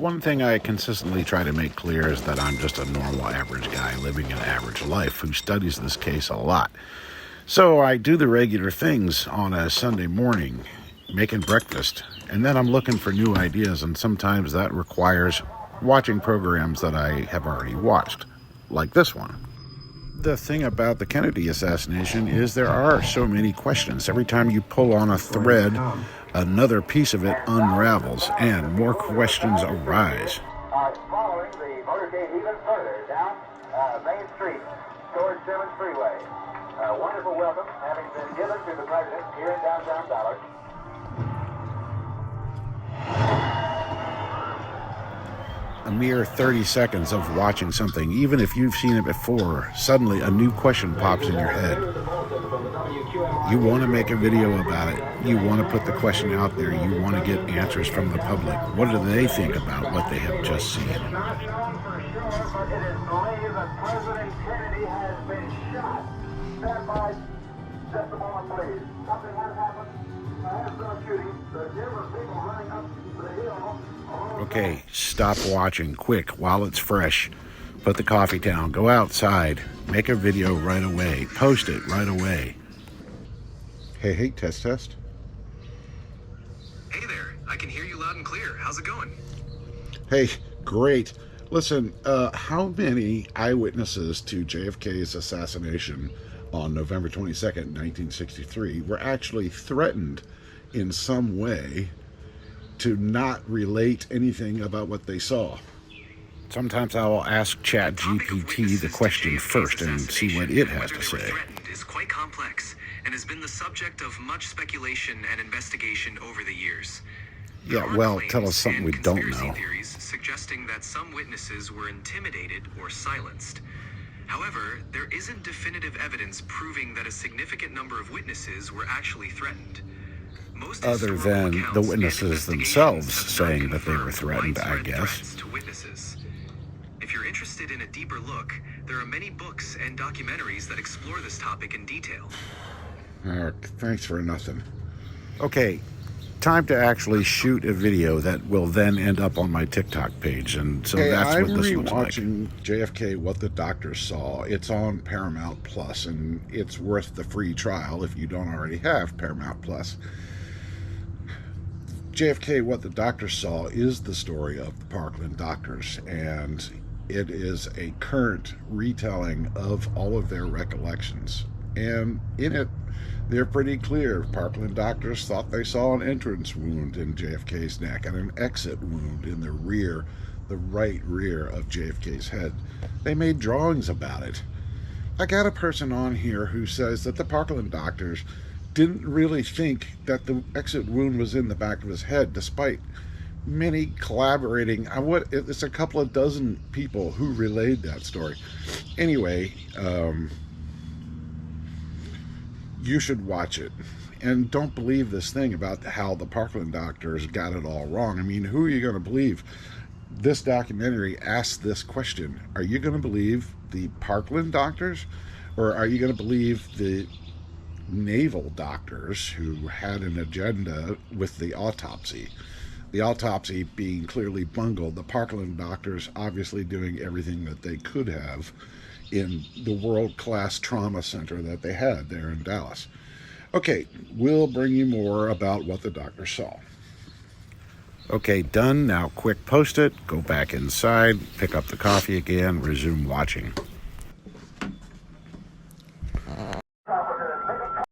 one thing I consistently try to make clear is that I'm just a normal average guy living an average life who studies this case a lot. So I do the regular things on a Sunday morning, making breakfast, and then I'm looking for new ideas, and sometimes that requires watching programs that I have already watched, like this one. The thing about the Kennedy assassination is there are so many questions. Every time you pull on a thread, another piece of it unravels, and more questions arise. Following the motorcade even further down Main Street towards Simmons Freeway. A wonderful welcome having been given to the President here in downtown Dallas. A mere 30 seconds of watching something, even if you've seen it before, suddenly a new question pops in your head. You want to make a video about it. You want to put the question out there. You want to get answers from the public. What do they think about what they have just seen? Not known for sure, but it is believed that President Kennedy has been shot. Stand by. Set the moment, please. Something has happened. I have been a shooting. There were people running up the hill. Okay, stop watching, quick, while it's fresh. Put the coffee down, go outside, make a video right away, post it right away. Hey, test. Hey there, I can hear you loud and clear. How's it going? Hey, great. Listen, how many eyewitnesses to JFK's assassination on November 22nd, 1963 were actually threatened in some way to not relate anything about what they saw? Sometimes I will ask ChatGPT the question first and see what it has to say. Is quite complex and has been the subject of much speculation and investigation over the years. Yeah, well, tell us something we don't know. Theories suggesting that some witnesses were intimidated or silenced. However, there isn't definitive evidence proving that a significant number of witnesses were actually threatened. Other than the witnesses themselves saying that they were threatened, I guess. If you're interested in a deeper look, there are many books and documentaries that explore this topic in detail. Thanks for nothing. Okay, time to actually shoot a video that will then end up on my TikTok page, and so that's what this looks like. I'm rewatching JFK: What the Doctor Saw. It's on Paramount Plus, and it's worth the free trial if you don't already have Paramount Plus. JFK: What the Doctor Saw is the story of the Parkland doctors, and it is a current retelling of all of their recollections. And in it, they're pretty clear. Parkland doctors thought they saw an entrance wound in JFK's neck and an exit wound in the rear, the right rear of JFK's head. They made drawings about it. I got a person on here who says that the Parkland doctors didn't really think that the exit wound was in the back of his head, despite many collaborating. It's a couple of dozen people who relayed that story. Anyway, you should watch it. And don't believe this thing about how the Parkland doctors got it all wrong. I mean, who are you going to believe? This documentary asks this question. Are you going to believe the Parkland doctors? Or are you going to believe the naval doctors who had an agenda with the autopsy? The autopsy being clearly bungled. The Parkland doctors obviously doing everything that they could have in the world-class trauma center that they had there in Dallas. Okay, we'll bring you more about what the doctor saw. Okay, done. Now quick post it, go back inside, pick up the coffee again, resume watching.